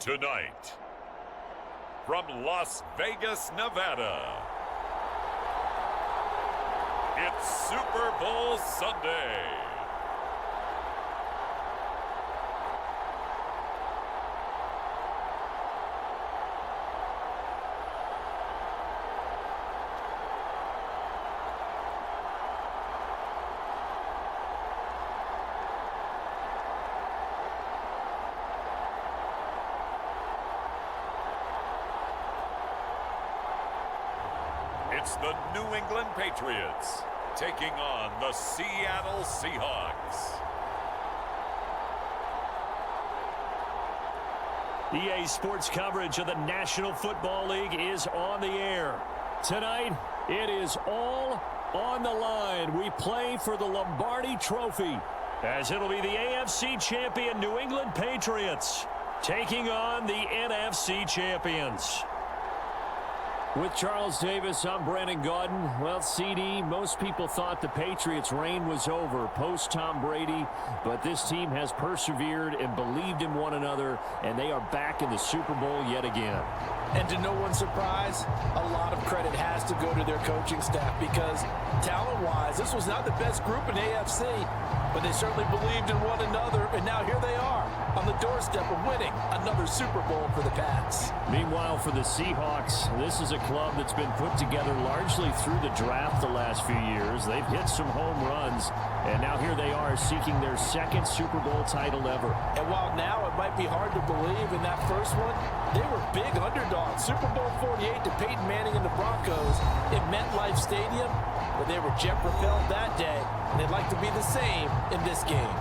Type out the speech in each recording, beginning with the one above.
Tonight, from Las Vegas, Nevada, it's Super Bowl Sunday. It's the New England Patriots taking on the Seattle Seahawks. EA Sports coverage of the National Football League is on the air. Tonight, it is all on the line. We play for the Lombardi Trophy, as it'll be the AFC champion New England Patriots taking on the NFC champions. With Charles Davis, I'm Brandon Gaudin. Well, CD, most people thought the Patriots' reign was over post-Tom Brady, but this team has persevered and believed in one another, and they are back in the Super Bowl yet again. And to no one's surprise, a lot of credit has to go to their coaching staff because talent-wise, this was not the best group in AFC, but they certainly believed in one another, and now here they are on the doorstep of winning another Super Bowl for the Pats. Meanwhile, for the Seahawks, this is a club that's been put together largely through the draft the last few years. They've hit some home runs, and now here they are seeking their second Super Bowl title ever. And while now it might be hard to believe in that first one, they were big underdogs. Super Bowl 48 to Peyton Manning and the Broncos at MetLife Stadium, but they were jet-propelled that day, and they'd like to be the same in this game.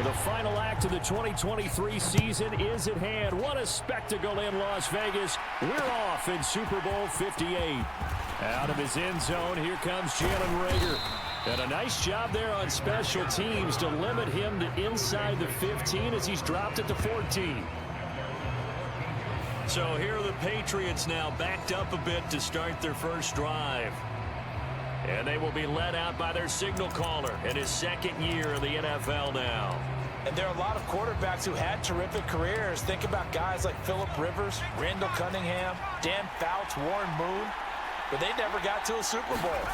The final act of the 2023 season is at hand. What a spectacle in Las Vegas. We're off in Super Bowl 58. Out of his end zone, here comes Jalen Reagor. And a nice job there on special teams to limit him to inside the 15 as he's dropped at the 14. So here are the Patriots now backed up a bit to start their first drive. And they will be led out by their signal caller in his second year in the NFL now. And there are a lot of quarterbacks who had terrific careers. Think about guys like Phillip Rivers, Randall Cunningham, Dan Fouts, Warren Moon. But they never got to a Super Bowl.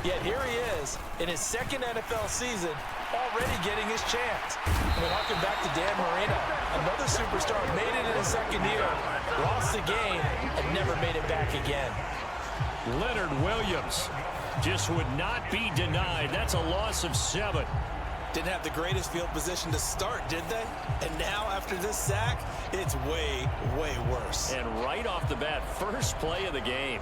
Yet here he is in his second NFL season, already getting his chance. And we harken back to Dan Marino. Another superstar made it in his second year, lost the game, and never made it back again. Leonard Williams just would not be denied. That's a loss of 7. Didn't have the greatest field position to start, did they? And now, after this sack, it's way, way worse. And right off the bat, first play of the game.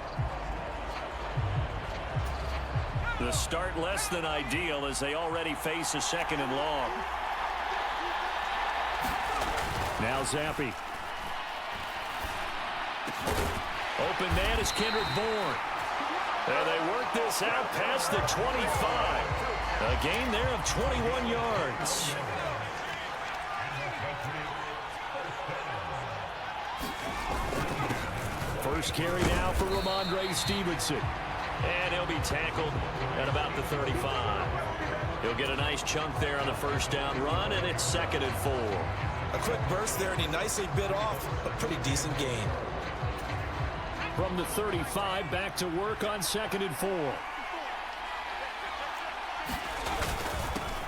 The start less than ideal as they already face a second and long. Now Zappi. Open man is Kendrick Bourne. And they work this out past the 25. A gain there of 21 yards. First carry now for Ramondre Stevenson. And he'll be tackled at about the 35. He'll get a nice chunk there on the first down run, and it's 2nd and 4. A quick burst there, and he nicely bit off a pretty decent gain. From the 35, back to work on 2nd and 4.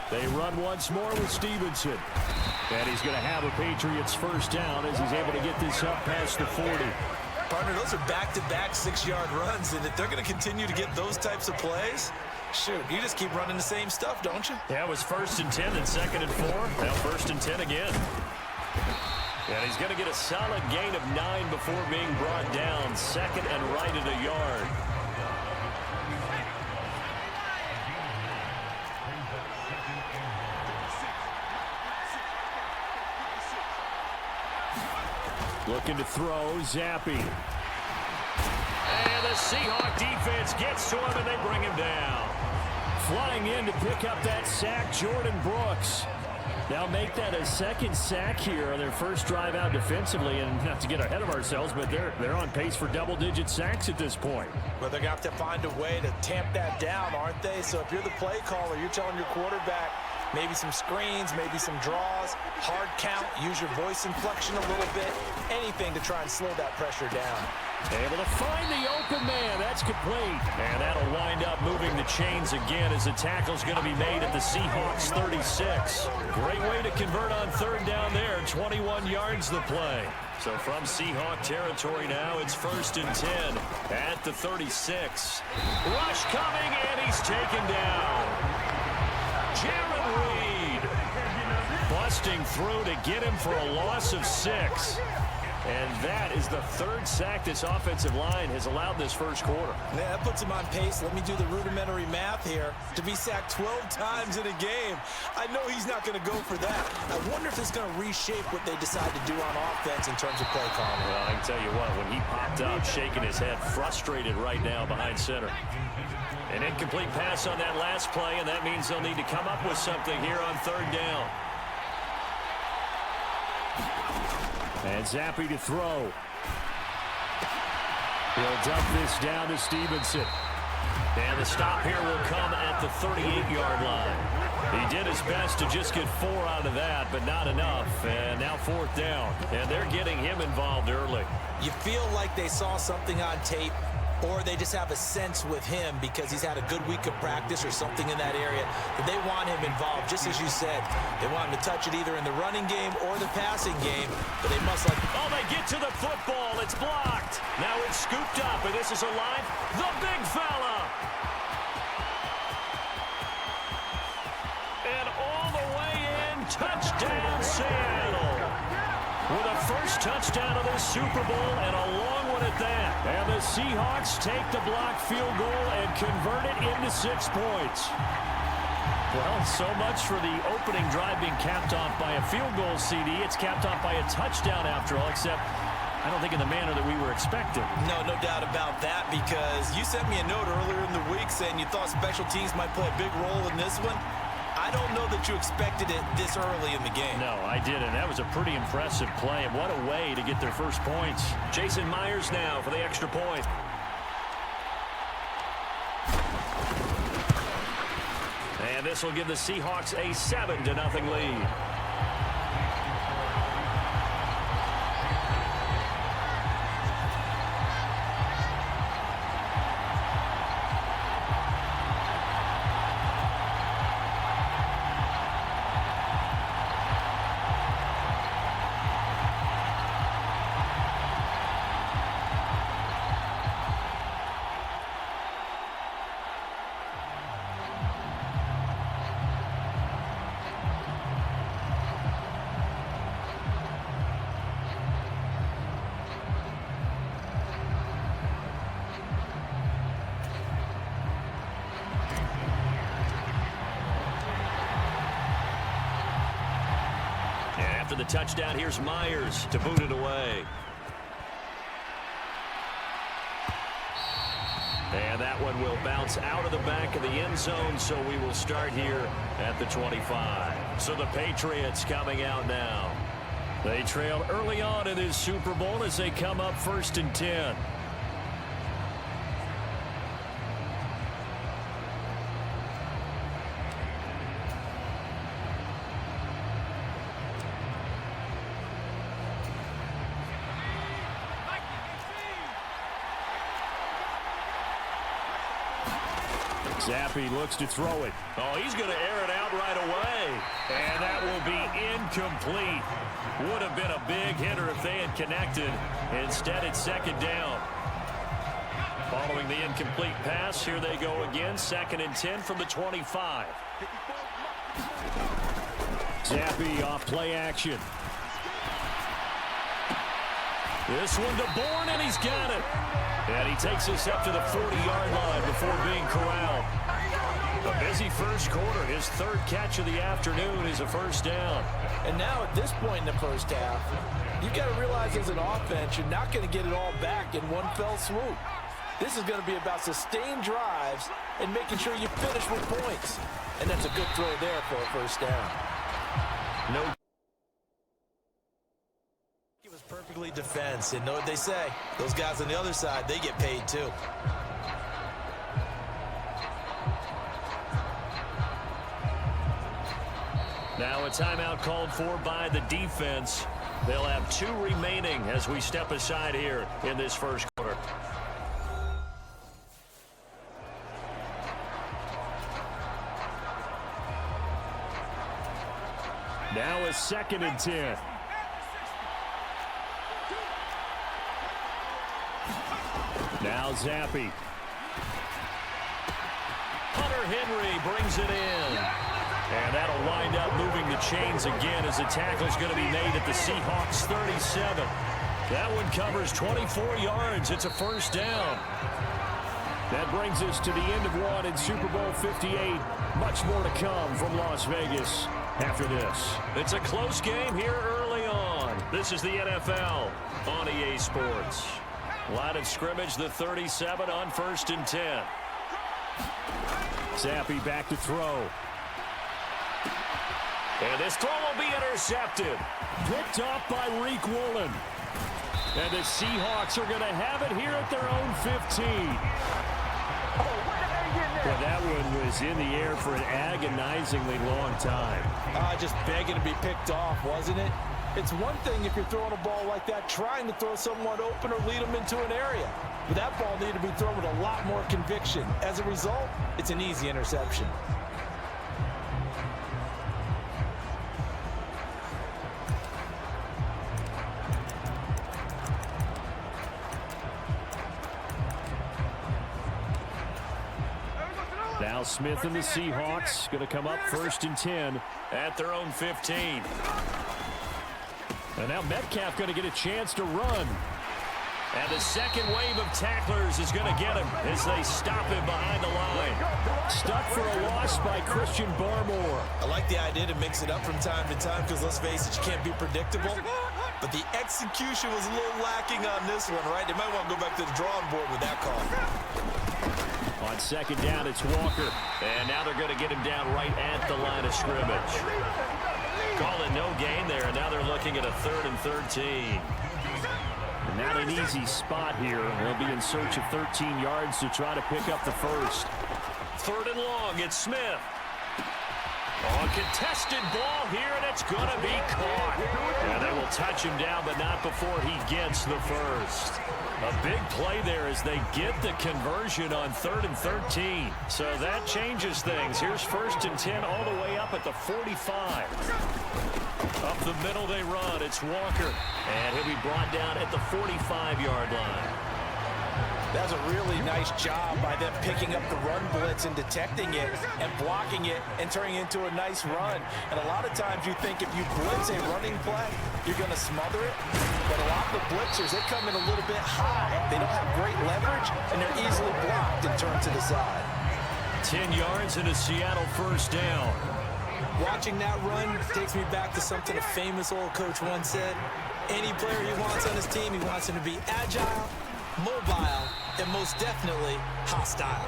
They run once more with Stevenson. And he's going to have a Patriots first down as he's able to get this up past the 40. Partner, those are back-to-back 6-yard runs, and if they're going to continue to get those types of plays, shoot, you just keep running the same stuff, don't you? Yeah, it was 1st and 10 and 2nd and 4. Now 1st and 10 again. And he's going to get a solid gain of 9 before being brought down. 2nd and right at a yard. Looking to throw, Zappi. And the Seahawk defense gets to him, and they bring him down. flying in to pick up that sack, Jordan Brooks. Now make that a second sack here on their first drive out defensively, and not to get ahead of ourselves, but they're on pace for double-digit sacks at this point. Well, they're going to have to find a way to tamp that down, aren't they? So if you're the play caller, you're telling your quarterback maybe some screens, maybe some draws, hard count, use your voice inflection a little bit, anything to try and slow that pressure down. Able to find the open man. That's complete. And that'll wind up moving the chains again as the tackle's going to be made at the Seahawks 36. Great way to convert on third down there. 21 yards the play. So from Seahawk territory now, it's 1st and 10 at the 36. Rush coming, and he's taken down. Jared Reed busting through to get him for a loss of 6. And that is the 3rd sack this offensive line has allowed this first quarter. Yeah, that puts him on pace. Let me do the rudimentary math here. To be sacked 12 times in a game, I know he's not going to go for that. I wonder if it's going to reshape what they decide to do on offense in terms of play calling. Well, I can tell you what, when he popped up, shaking his head, frustrated right now behind center. An incomplete pass on that last play, and that means they'll need to come up with something here on 3rd down. And Zappi to throw. He'll dump this down to Stevenson. And the stop here will come at the 38-yard line. He did his best to just get 4 out of that, but not enough. And now 4th down. And they're getting him involved early. You feel like they saw something on tape, or they just have a sense with him because he's had a good week of practice or something in that area that they want him involved. Just as you said, they want him to touch it either in the running game or the passing game, but they must like... Oh, they get to the football. It's blocked. Now it's scooped up, and this is alive. The big fella. And all the way in, touchdown Seattle. With a first touchdown of this Super Bowl and a long one at that. And the Seahawks take the blocked field goal and convert it into 6 points. Well, so much for the opening drive being capped off by a field goal, CD. It's capped off by a touchdown after all, except I don't think in the manner that we were expecting. No doubt about that, because you sent me a note earlier in the week saying you thought special teams might play a big role in this one. I don't know that you expected it this early in the game. No, I didn't. That was a pretty impressive play, and what a way to get their first points. Jason Myers now for the extra point. And this will give the Seahawks a 7-0 lead. After the touchdown, here's Myers to boot it away. And that one will bounce out of the back of the end zone, so we will start here at the 25. So the Patriots coming out now. They trailed early on in this Super Bowl as they come up 1st and 10. Zappi looks to throw it. Oh, he's going to air it out right away. And that will be incomplete. Would have been a big hitter if they had connected. Instead, it's 2nd down. Following the incomplete pass, here they go again. 2nd and 10 from the 25. Zappi off play action. This one to Bourne, and he's got it. And he takes us up to the 40-yard line before being corralled. A busy first quarter. His 3rd catch of the afternoon is a 1st down. And now at this point in the first half, you've got to realize as an offense, you're not going to get it all back in one fell swoop. This is going to be about sustained drives and making sure you finish with points. And that's a good throw there for a first down. No. It was perfectly defense, and know what they say. Those guys on the other side, they get paid too. Now a timeout called for by the defense. They'll have 2 remaining as we step aside here in this first quarter. Now a 2nd and 10. Now Zappi. Hunter Henry brings it in. And that'll wind up moving the chains again as the tackle's going to be made at the Seahawks 37. That one covers 24 yards. It's a first down. That brings us to the end of one in Super Bowl 58. Much more to come from Las Vegas after this. It's a close game here early on. This is the NFL on EA Sports. Line of scrimmage, the 37 on 1st and 10. Zappi back to throw. And this throw will be intercepted. Picked off by Reek Woolen. And the Seahawks are going to have it here at their own 15. Well, that one was in the air for an agonizingly long time. Just begging to be picked off, wasn't it? It's one thing if you're throwing a ball like that, trying to throw someone open or lead them into an area. But that ball needed to be thrown with a lot more conviction. As a result, it's an easy interception. Now Smith and the Seahawks going to come up 1st and 10 at their own 15. And now Metcalf going to get a chance to run. And the second wave of tacklers is going to get him as they stop him behind the line. Stuck for a loss by Christian Barmore. I like the idea to mix it up from time to time because, let's face it, you can't be predictable. But the execution was a little lacking on this one, right? They might want to go back to the drawing board with that call. On 2nd down, it's Walker. And now they're going to get him down right at the line of scrimmage. Calling no gain there, and now they're looking at a 3rd and 13. And not an easy spot here. They'll be in search of 13 yards to try to pick up the first. 3rd and long, it's Smith. On contested ball here, and it's going to be caught. And they will touch him down, but not before he gets the first. A big play there as they get the conversion on 3rd and 13. So that changes things. Here's 1st and 10 all the way up at the 45. Up the middle they run. It's Walker. And he'll be brought down at the 45-yard line. That's a really nice job by them picking up the run blitz and detecting it and blocking it and turning it into a nice run. And a lot of times you think if you blitz a running play, you're going to smother it. But a lot of the blitzers, they come in a little bit high. They don't have great leverage, and they're easily blocked and turned to the side. 10 yards and a Seattle first down. Watching that run takes me back to something a famous old coach once said. Any player he wants on his team, he wants him to be agile, mobile, and most definitely hostile.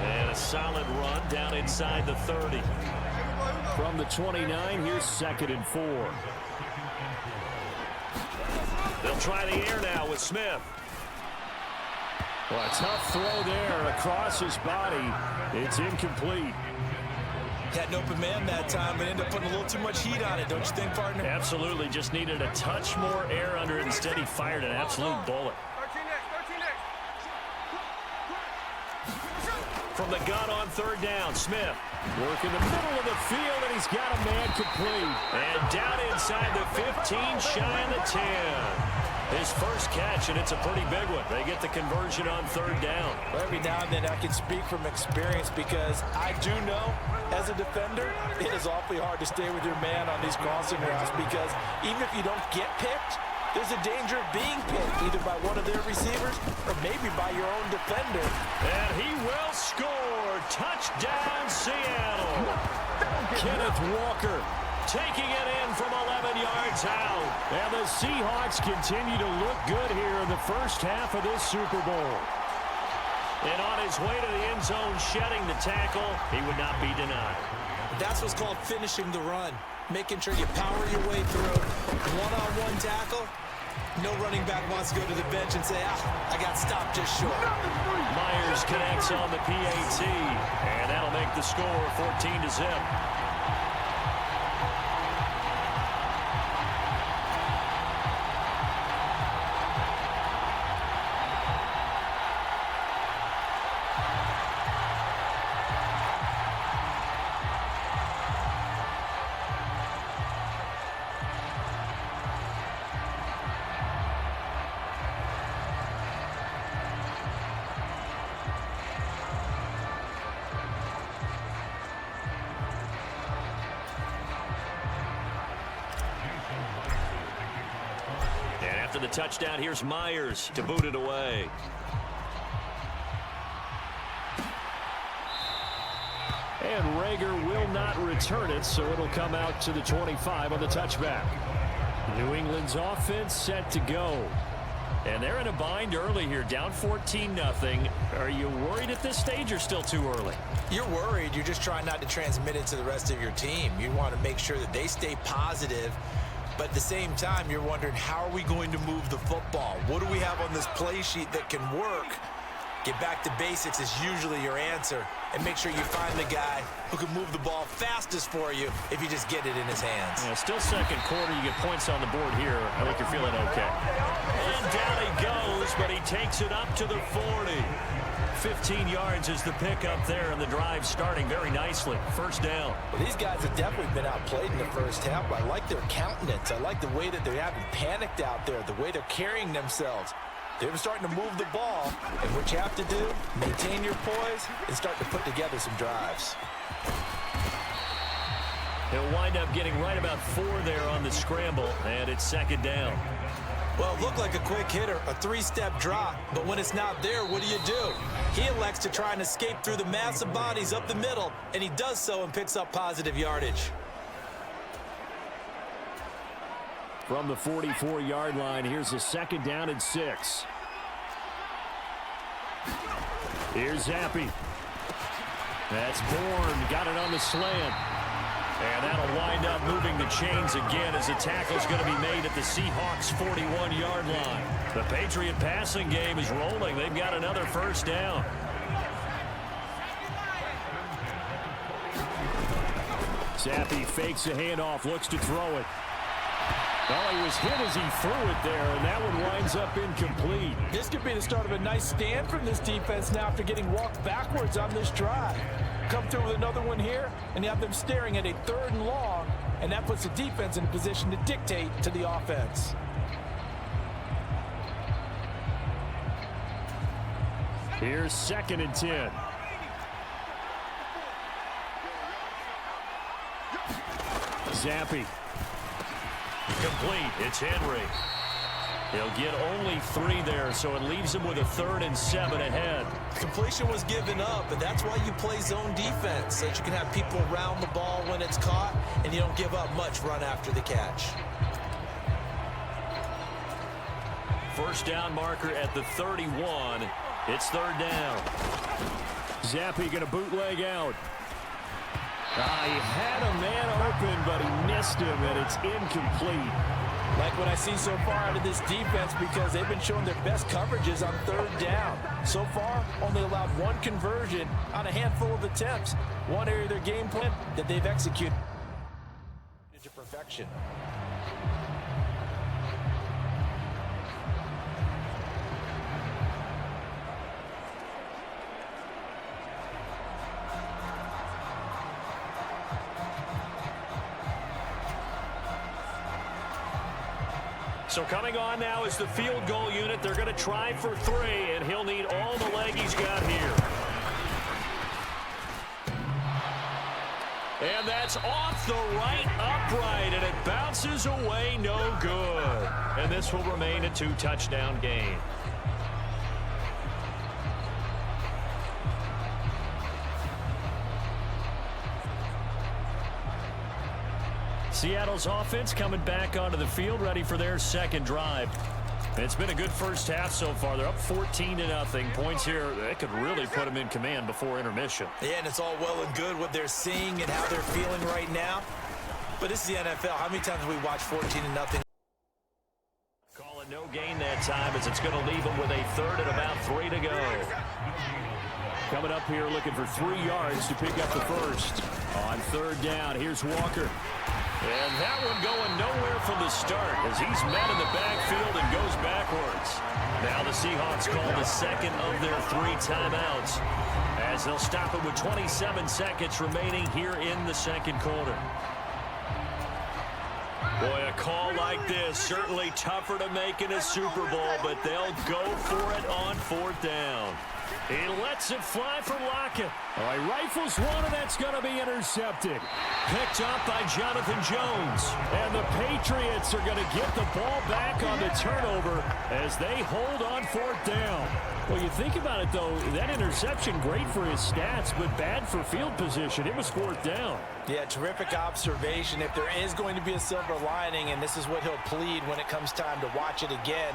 And a solid run down inside the 30. From the 29, here's 2nd and 4. They'll try the air now with Smith. Well, a tough throw there across his body. It's incomplete. Had an open man that time, but ended up putting a little too much heat on it, don't you think, partner? Absolutely. Just needed a touch more air under it. Instead, he fired an absolute bullet. From the gun on 3rd down, Smith work in the middle of the field, and he's got a man complete. And down inside the 15, shy of the 10. His first catch, and it's a pretty big one. They get the conversion on 3rd down. Well, every now and then I can speak from experience because I do know, as a defender, it is awfully hard to stay with your man on these crossing routes because even if you don't get picked, there's a danger of being picked either by one of their receivers or maybe by your own defender. And he will score. Touchdown, Seattle. Kenneth Walker taking it in from 11 yards out. And the Seahawks continue to look good here in the first half of this Super Bowl. And on his way to the end zone, shedding the tackle, he would not be denied. That's what's called finishing the run. Making sure you power your way through. One-on-one tackle. No running back wants to go to the bench and say, I got stopped just short. Myers connects on the PAT, and that'll make the score 14-0. After the touchdown, here's Myers to boot it away. And Rager will not return it, so it'll come out to the 25 on the touchback. New England's offense set to go. And they're in a bind early here, down 14-0. Are you worried at this stage or still too early? You're worried. You're just trying not to transmit it to the rest of your team. You want to make sure that they stay positive. But at the same time, you're wondering, how are we going to move the football? What do we have on this play sheet that can work? Get back to basics is usually your answer. And make sure you find the guy who can move the ball fastest for you if you just get it in his hands. Yeah, still second quarter. You get points on the board here. I think you're feeling okay. And down he goes, but he takes it up to the 40. 15 yards is the pickup there, and the drive starting very nicely. First down. Well, these guys have definitely been outplayed in the first half. I like their countenance. I like the way that they haven't panicked out there, the way they're carrying themselves. They're starting to move the ball, and what you have to do, maintain your poise and start to put together some drives. He'll wind up getting right about 4 there on the scramble, and it's second down. Well, it looked like a quick hitter, a 3-step drop, but when it's not there, what do? He elects to try and escape through the massive bodies up the middle, and he does so and picks up positive yardage. From the 44-yard line, here's a second down and 6. Here's Zappi. That's Bourne, got it on the slant. And that'll wind up moving the chains again as the tackle's going to be made at the Seahawks' 41-yard line. The Patriot passing game is rolling. They've got another first down. Zappi fakes a handoff, looks to throw it. Oh, he was hit as he threw it there, and that one winds up incomplete. This could be the start of a nice stand from this defense now after getting walked backwards on this drive. Come through with another one here, and you have them staring at a 3rd and long, and that puts the defense in a position to dictate to the offense. Here's 2nd and 10. Zappi. Complete. It's Henry. He'll get only 3 there, so it leaves him with a 3rd and 7 ahead. Completion was given up, and that's why you play zone defense, so that you can have people around the ball when it's caught, and you don't give up much run after the catch. First down marker at the 31. It's 3rd down. Zappi going to bootleg out. He had a man open, but he missed him, and it's incomplete. Like what I see so far out of this defense, because they've been showing their best coverages on 3rd down. So far, only allowed 1 conversion on a handful of attempts. One area of their game plan that they've executed to perfection. So coming on now is the field goal unit. They're going to try for 3, and he'll need all the leg he's got here. And that's off the right upright, and it bounces away, no good. And this will remain a 2-touchdown game. Seattle's offense coming back onto the field, ready for their second drive. It's been a good first half so far. They're up 14-0. Points here, that could really put them in command before intermission. Yeah, and it's all well and good what they're seeing and how they're feeling right now. But this is the NFL. How many times have we watched 14-0? Call it no gain that time as it's going to leave them with a third and about 3 to go. Coming up here looking for 3 yards to pick up the first. On third down, here's Walker. And that one going nowhere from the start as he's met in the backfield and goes backwards. Now the Seahawks call the second of their 3 timeouts as they'll stop it with 27 seconds remaining here in the second quarter. Boy, a call like this, certainly tougher to make in a Super Bowl, but they'll go for it on 4th down. He lets it fly for Lockett. All right, rifles one, and that's going to be intercepted. Picked up by Jonathan Jones. And the Patriots are going to get the ball back on the turnover as they hold on 4th down. Well, you think about it, though, that interception, great for his stats, but bad for field position. It was 4th down. Yeah, terrific observation. If there is going to be a silver lining, and this is what he'll plead when it comes time to watch it again,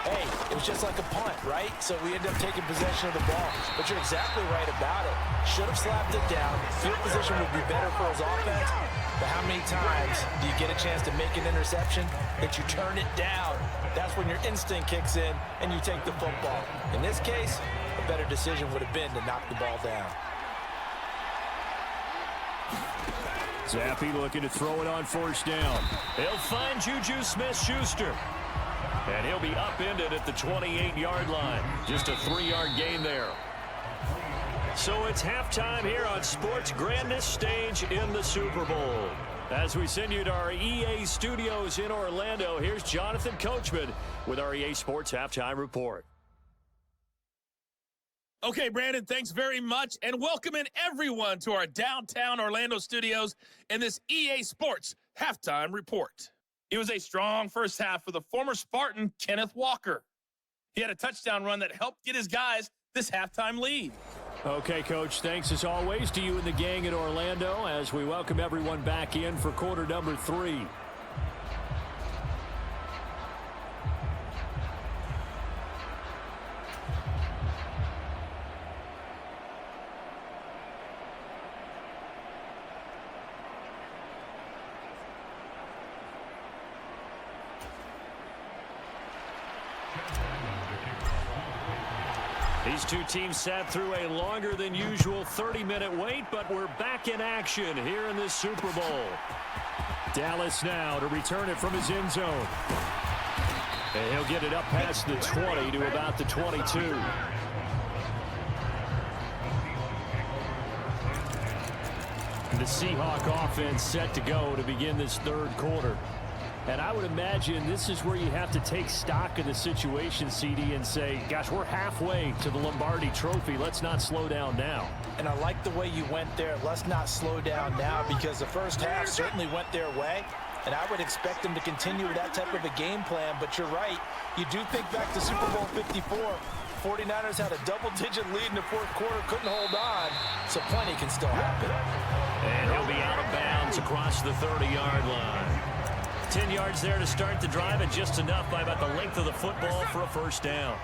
hey, it was just like a punt, right? So we end up taking possession of the ball. But you're exactly right about it. Should have slapped it down. Field position would be better for his offense. But how many times do you get a chance to make an interception that you turn it down? That's when your instinct kicks in and you take the football. In this case, a better decision would have been to knock the ball down. Zappi looking to throw it on 1st down. He'll find Juju Smith-Schuster. And he'll be upended at the 28-yard line. Just a 3-yard gain there. So it's halftime here on sports' grandest stage in the Super Bowl. As we send you to our EA studios in Orlando, here's Jonathan Coachman with our EA Sports Halftime Report. Okay, Brandon, thanks very much, and welcome in everyone to our downtown Orlando studios in this EA Sports Halftime Report. It was a strong first half for the former Spartan, Kenneth Walker. He had a touchdown run that helped get his guys this halftime lead. Okay, Coach, thanks as always to you and the gang in Orlando as we welcome everyone back in for quarter number 3. These two teams sat through a longer than usual 30-minute wait, but we're back in action here in this Super Bowl. Dallas now to return it from his end zone. And he'll get it up past the 20 to about the 22. The Seahawk offense set to go to begin this third quarter. And I would imagine this is where you have to take stock of the situation, CD, and say, gosh, we're halfway to the Lombardi Trophy. Let's not slow down now. And I like the way you went there. Let's not slow down now because the first half certainly went their way. And I would expect them to continue with that type of a game plan. But you're right. You do think back to Super Bowl 54. 49ers had a double-digit lead in the 4th quarter, couldn't hold on. So plenty can still happen. And he'll be out of bounds across the 30-yard line. 10 yards there to start the drive, and just enough by about the length of the football for a first down.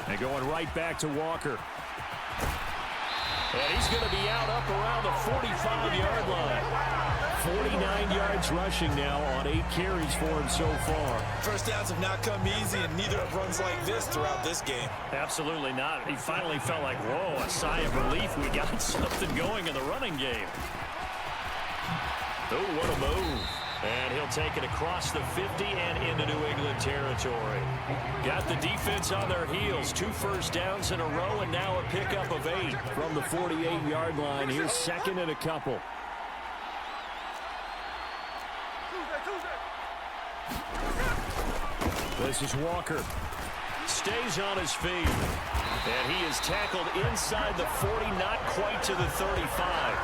And going right back to Walker. And he's going to be out up around the 45-yard line. 49 yards rushing now on 8 carries for him so far. First downs have not come easy, and neither have runs like this throughout this game. Absolutely not. He finally felt like, whoa, a sigh of relief. We got something going in the running game. Oh, what a move. And he'll take it across the 50 and into New England territory. Got the defense on their heels. 2 first downs in a row, and now a pickup of 8 from the 48-yard line. Here's second and a couple. This is Walker. Stays on his feet. And he is tackled inside the 40, not quite to the 35.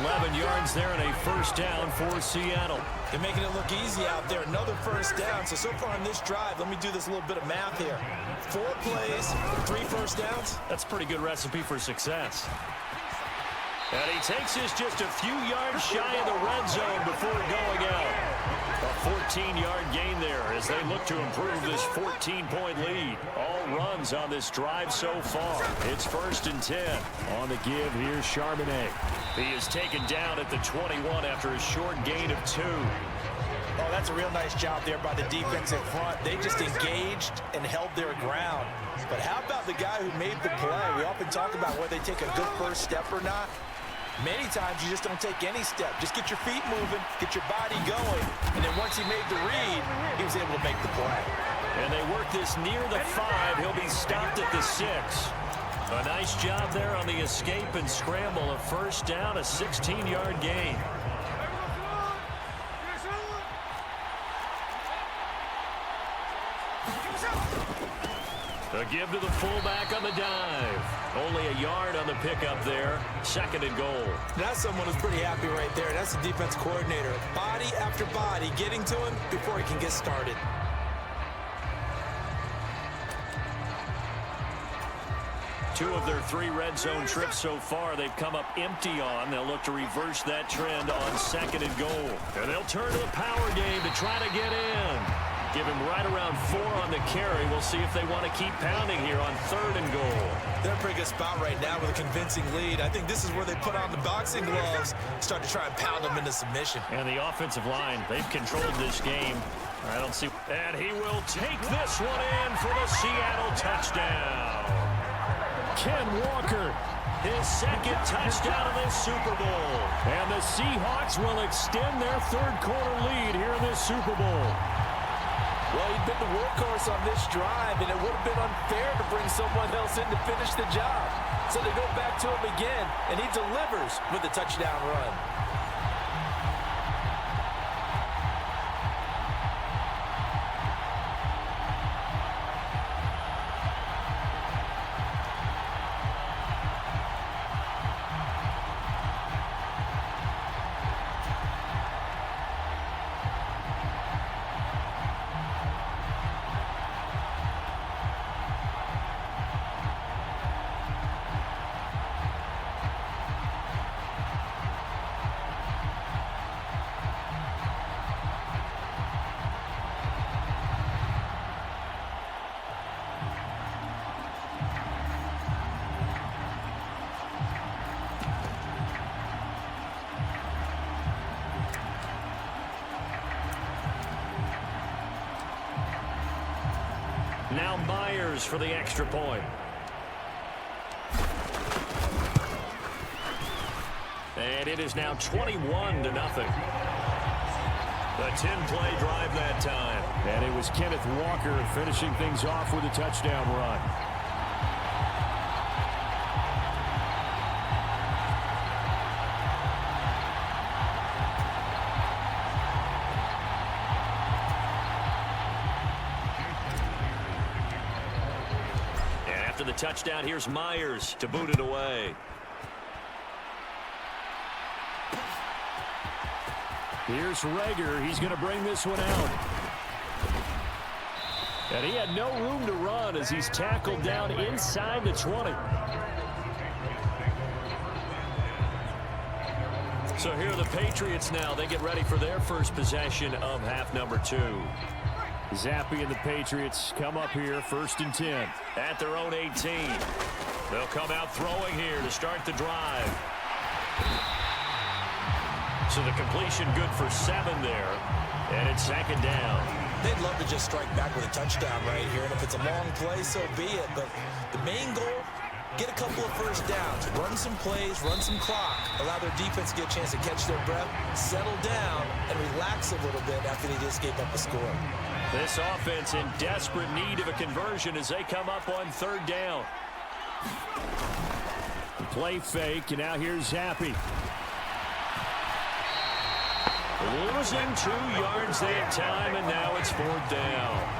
11 yards there and a first down for Seattle. They're making it look easy out there. Another first down. So far on this drive, let me do this little bit of math here. 4 plays, 3 first downs. That's a pretty good recipe for success. And he takes this just a few yards shy of the red zone before going out. A 14-yard gain there as they look to improve this 14-point lead. All runs on this drive so far. It's 1st and 10. On the give, here's Charbonnet. He is taken down at the 21 after a short gain of 2. Oh, that's a real nice job there by the defensive front. They just engaged and held their ground. But how about the guy who made the play? We often talk about whether they take a good first step or not. Many times you just don't take any step. Just get your feet moving, get your body going, and then once he made the read, he was able to make the play. And they work this near the 5. He'll be stopped at the 6. A nice job there on the escape and scramble. A 1st down, a 16-yard gain. A give to the fullback on the dive. Only a yard on the pickup there. 2nd and goal. That's someone who's pretty happy right there. That's the defense coordinator. Body after body getting to him before he can get started. Two of their 3 red zone trips so far they've come up empty on. They'll look to reverse that trend on 2nd and goal. And they'll turn to the power game to try to get in. Give him right around 4 on the carry. We'll see if they want to keep pounding here on 3rd and goal. They're in a pretty good spot right now with a convincing lead. I think this is where they put on the boxing gloves, start to try and pound them into submission. And the offensive line, they've controlled this game. I don't see. And he will take this one in for the Seattle touchdown. Ken Walker, his 2nd touchdown of this Super Bowl. And the Seahawks will extend their 3rd quarter lead here in this Super Bowl. Well, he'd been the workhorse on this drive, and it would have been unfair to bring someone else in to finish the job. So they go back to him again, and he delivers with a touchdown run. Now Myers for the extra point. And it is now 21-0. A 10-play drive that time. And it was Kenneth Walker finishing things off with a touchdown run. The touchdown, here's Myers to boot it away. Here's Rager. He's going to bring this one out. And he had no room to run as he's tackled down inside the 20. So here are the Patriots now. They get ready for their first possession of half number 2. Zappe and the Patriots come up here 1st and 10 at their own 18. They'll come out throwing here to start the drive. So the completion good for 7 there, and it's 2nd down. They'd love to just strike back with a touchdown right here, and if it's a long play, so be it. But the main goal, get a couple of first downs, run some plays, run some clock, allow their defense to get a chance to catch their breath, settle down, and relax a little bit after they just gave up a score. This offense in desperate need of a conversion as they come up on 3rd down. Play fake, and now here's Zappe. Losing 2 yards that time, and now it's 4th down.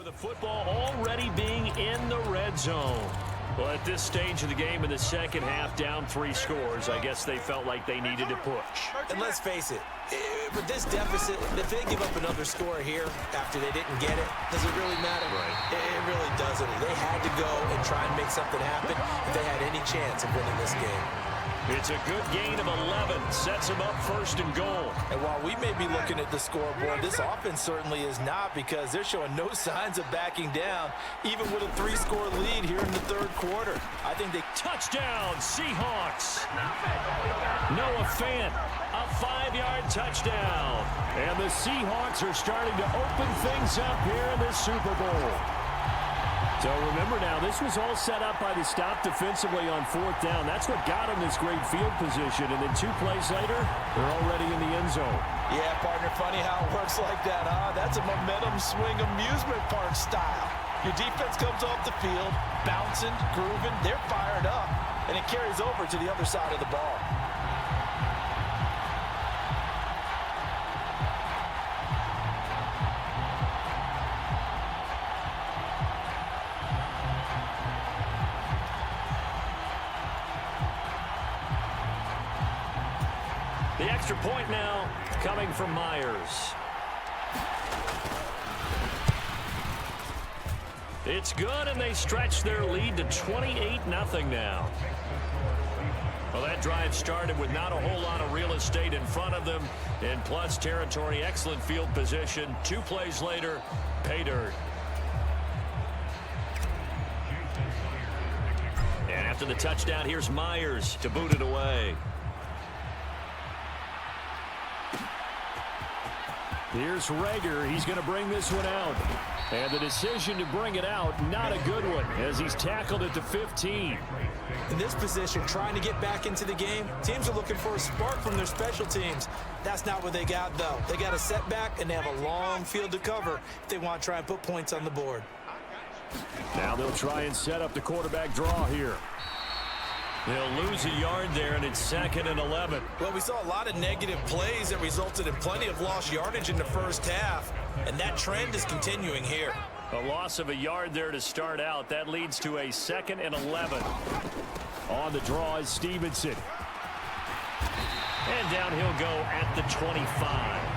the football already being in the red zone. Well, at this stage of the game in the second half, down 3 scores, I guess they felt like they needed to push. And let's face it, with this deficit, if they give up another score here after they didn't get it, does it really matter? Right. It really doesn't. They had to go and try and make something happen if they had any chance of winning this game. It's a good gain of 11. Sets them up 1st and goal. And while we may be looking at the scoreboard, this offense certainly is not, because they're showing no signs of backing down, even with a 3-score lead here in the 3rd quarter. I think they... Touchdown, Seahawks. Noah Fant, a 5-yard touchdown. And the Seahawks are starting to open things up here in the Super Bowl. So remember now, this was all set up by the stop defensively on 4th down. That's what got them this great field position. And then 2 plays later, they're already in the end zone. Yeah, partner, funny how it works like that, huh? That's a momentum swing amusement park style. Your defense comes off the field, bouncing, grooving, they're fired up, and it carries over to the other side of the ball. The extra point now coming from Myers. It's good, and they stretch their lead to 28-0 now. Well, that drive started with not a whole lot of real estate in front of them. In plus territory, excellent field position. 2 plays later, pay dirt. And after the touchdown, here's Myers to boot it away. Here's Rager. He's going to bring this one out. And the decision to bring it out, not a good one, as he's tackled at the 15. In this position, trying to get back into the game, teams are looking for a spark from their special teams. That's not what they got, though. They got a setback, and they have a long field to cover if they want to try and put points on the board. Now they'll try and set up the quarterback draw here. They'll lose a yard there, and it's 2nd and 11. Well, we saw a lot of negative plays that resulted in plenty of lost yardage in the first half, and that trend is continuing here. A loss of a yard there to start out. That leads to a 2nd and 11. On the draw is Stevenson. And down he'll go at the 25.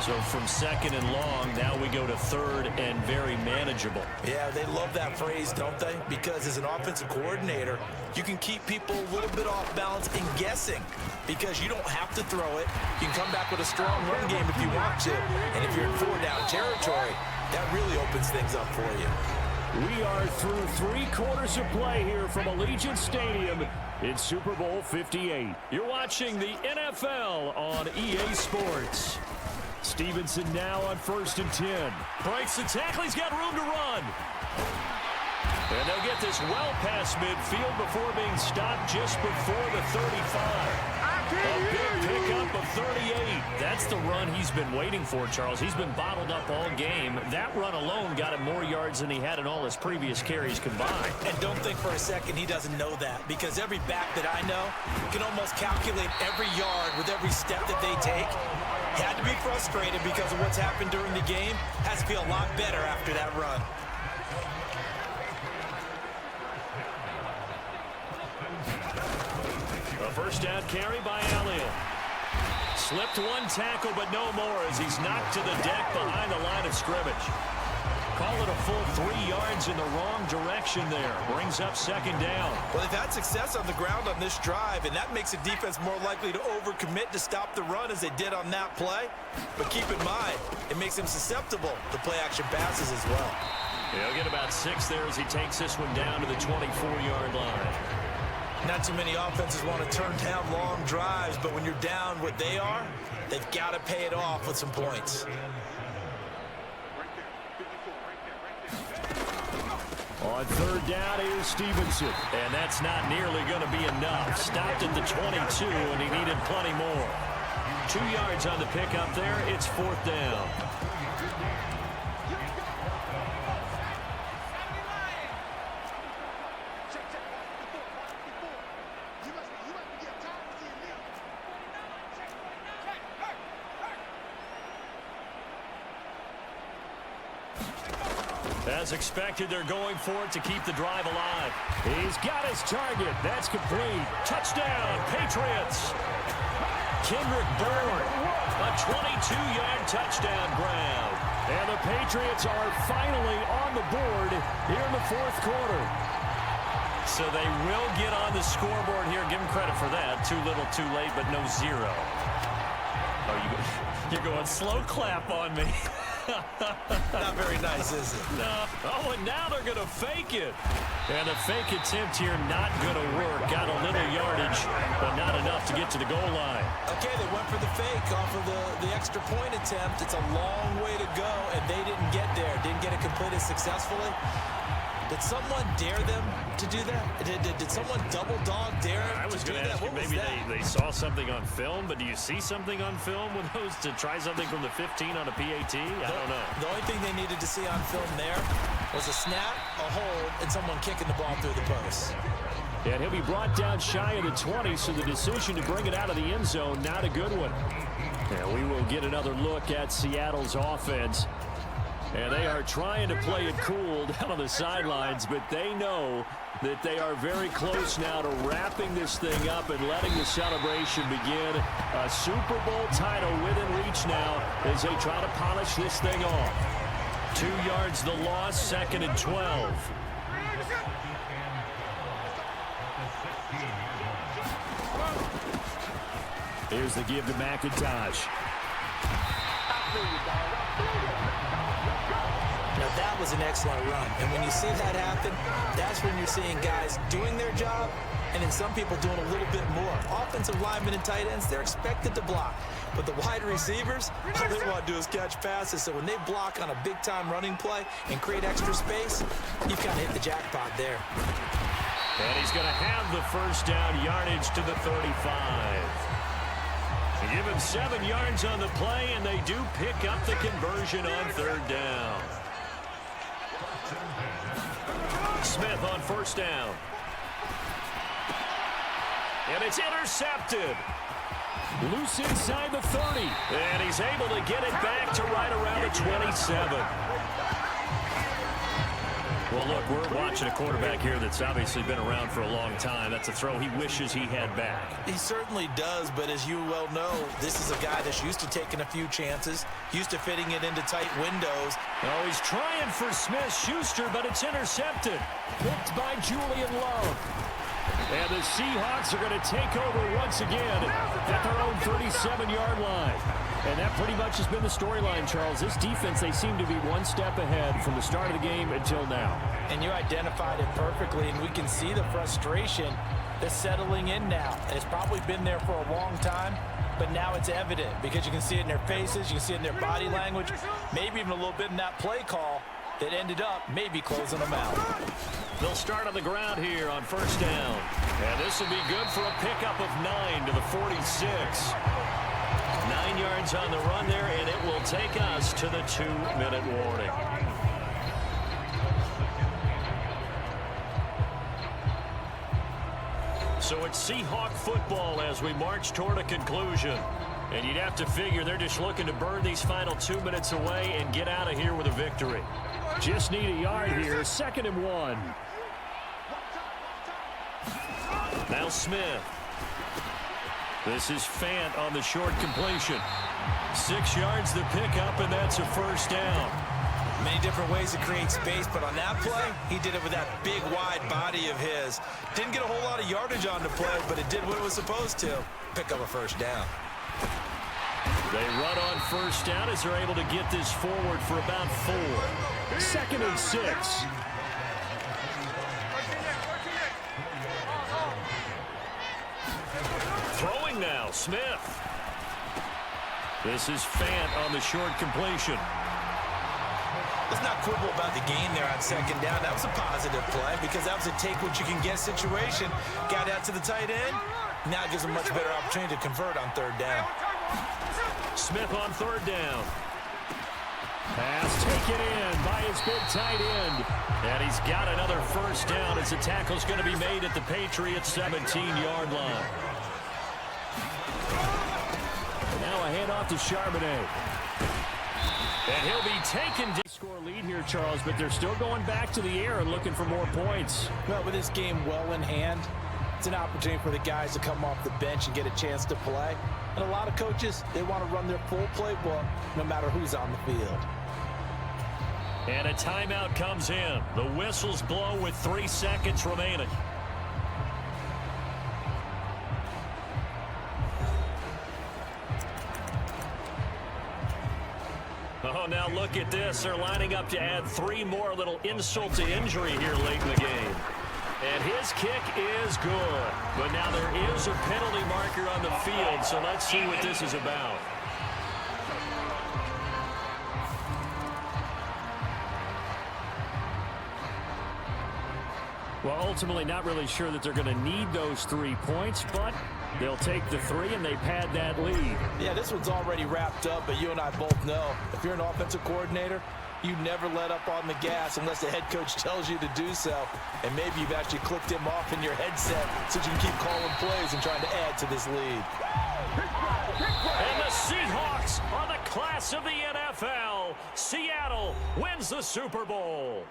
So from 2nd and long, now we go to 3rd and very manageable. Yeah, they love that phrase, don't they? Because as an offensive coordinator, you can keep people a little bit off balance and guessing, because you don't have to throw it. You can come back with a strong run game if you want to. And if you're in 4-down territory, that really opens things up for you. We are through 3 quarters of play here from Allegiant Stadium in Super Bowl 58. You're watching the NFL on EA Sports. Stevenson now on 1st and 10. Breaks the tackle. He's got room to run. And they'll get this well past midfield before being stopped just before the 35. A big pickup of 38. That's the run he's been waiting for, Charles. He's been bottled up all game. That run alone got him more yards than he had in all his previous carries combined. And don't think for a second he doesn't know that, because every back that I know can almost calculate every yard with every step that they take. He had to be frustrated because of what's happened during the game. Has to feel a lot better after that run. A first down carry by Elliott. Slipped 1 tackle, but no more as he's knocked to the deck behind the line of scrimmage. Call it a full 3 yards in the wrong direction there. Brings up 2nd down. Well, they've had success on the ground on this drive, and that makes the defense more likely to overcommit to stop the run as they did on that play. But keep in mind, it makes them susceptible to play-action passes as well. He'll get about 6 there as he takes this one down to the 24-yard line. Not too many offenses want to turn down long drives, but when you're down what they are, they've got to pay it off with some points. On 3rd down, here's Stevenson. And that's not nearly going to be enough. Stopped at the 22, and he needed plenty more. 2 yards on the pickup there. It's 4th down. As expected, they're going for it to keep the drive alive. He's got his target. That's complete. Touchdown, Patriots. Kendrick Bourne, a 22-yard touchdown grab. And the Patriots are finally on the board here in the fourth quarter. So they will get on the scoreboard here. Give them credit for that. Too little, too late, but no zero. Oh, you're going slow clap on me. Not very nice, is it? No. Oh, and now they're going to fake it. And the fake attempt here not going to work. Got a little yardage, but not enough to get to the goal line. Okay, they went for the fake off of the extra point attempt. It's a long way to go, and they didn't get there. Didn't get it completed successfully. Did someone dare them to do that? Did someone double dog dare them I was to do going to that? ask you, maybe they saw something on film, but do you see something on film with those to try something from the 15 on a PAT? I don't know. The only thing they needed to see on film there was a snap, a hold, and someone kicking the ball through the post. And he'll be brought down shy of the 20, so the decision to bring it out of the end zone, not a good one. And we will get another look at Seattle's offense. And they are trying to play it cool down on the sidelines, but they know that they are very close now to wrapping this thing up and letting the celebration begin. A Super Bowl title within reach now as they try to polish this thing off. 2 yards the loss, 2nd and 12. Here's the give to McIntosh. Now, that was an excellent run. And when you see that happen, that's when you're seeing guys doing their job and then some people doing a little bit more. Offensive linemen and tight ends, they're expected to block. But the wide receivers, all they want to do is catch passes. So when they block on a big-time running play and create extra space, you've kind of hit the jackpot there. And he's going to have the first down yardage to the 35. They give him 7 yards on the play, and they do pick up the conversion on 3rd down. Smith on 1st down. And it's intercepted. Loose inside the 30. And he's able to get it back to right around the 27. Well, look, we're watching a quarterback here that's obviously been around for a long time. That's a throw he wishes he had back. He certainly does, but as you well know, this is a guy that's used to taking a few chances, used to fitting it into tight windows. Oh, he's trying for Smith-Schuster, but it's intercepted. Picked by Julian Love. And the Seahawks are going to take over once again at their own 37-yard line. And that pretty much has been the storyline, Charles. This defense, they seem to be one step ahead from the start of the game until now. And you identified it perfectly, and we can see the frustration that's settling in now. And it's probably been there for a long time, but now it's evident because you can see it in their faces, you can see it in their body language, maybe even a little bit in that play call that ended up maybe closing them out. They'll start on the ground here on 1st down. And this will be good for a pickup of 9 to the 46. 9 yards on the run there, and it will take us to the 2-minute warning. So it's Seahawk football as we march toward a conclusion. And you'd have to figure they're just looking to burn these final 2 minutes away and get out of here with a victory. Just need a yard here, 2nd and 1. Now Smith. This is Fant on the short completion. 6 yards the pickup, and that's a 1st down. Many different ways to create space, but on that play, he did it with that big, wide body of his. Didn't get a whole lot of yardage on the play, but it did what it was supposed to. Pick up a 1st down. They run on 1st down as they're able to get this forward for about 4. 2nd and 6. Throwing now, Smith. This is Fant on the short completion. Let's not quibble about the gain there on 2nd down. That was a positive play because that was a take-what-you-can-get situation. Got out to the tight end. Now it gives him a much better opportunity to convert on 3rd down. Smith on 3rd down. Pass taken in by his big tight end. And he's got another 1st down as the tackle's going to be made at the Patriots' 17-yard line. And now a handoff to Charbonnet. And he'll be taken. Score lead here, Charles, but they're still going back to the air and looking for more points. Well, with this game well in hand, it's an opportunity for the guys to come off the bench and get a chance to play. And a lot of coaches, they want to run their full playbook no matter who's on the field. And a timeout comes in. The whistles blow with 3 seconds remaining. Oh, now look at this. They're lining up to add 3 more, little insult to injury here late in the game. And his kick is good. But now there is a penalty marker on the field, so let's see what this is about. Well, ultimately not really sure that they're going to need those 3 points, but they'll take the 3 and they pad that lead. Yeah, this one's already wrapped up, but you and I both know if you're an offensive coordinator, you never let up on the gas unless the head coach tells you to do so. And maybe you've actually clicked him off in your headset so you can keep calling plays and trying to add to this lead. And the Seahawks are the class of the NFL. Seattle wins the Super Bowl.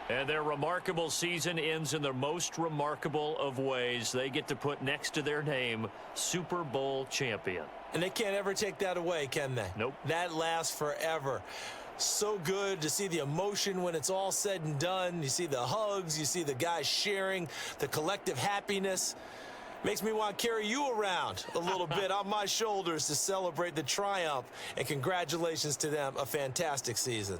And their remarkable season ends in the most remarkable of ways. They get to put next to their name, Super Bowl champion. And they can't ever take that away, can they? Nope. That lasts forever. So good to see the emotion when it's all said and done. You see the hugs, you see the guys sharing, the collective happiness. Makes me want to carry you around a little bit on my shoulders to celebrate the triumph. And congratulations to them, a fantastic season.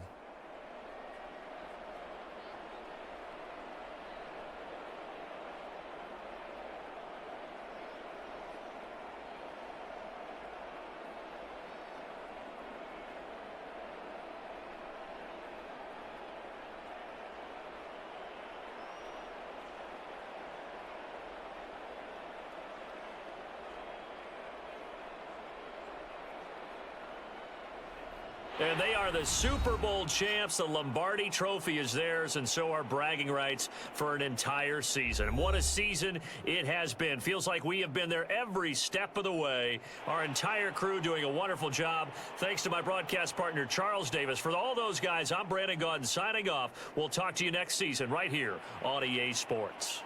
And they are the Super Bowl champs. The Lombardi Trophy is theirs, and so are bragging rights for an entire season. And what a season it has been. Feels like we have been there every step of the way. Our entire crew doing a wonderful job. Thanks to my broadcast partner, Charles Davis. For all those guys, I'm Brandon Gaudin signing off. We'll talk to you next season right here on EA Sports.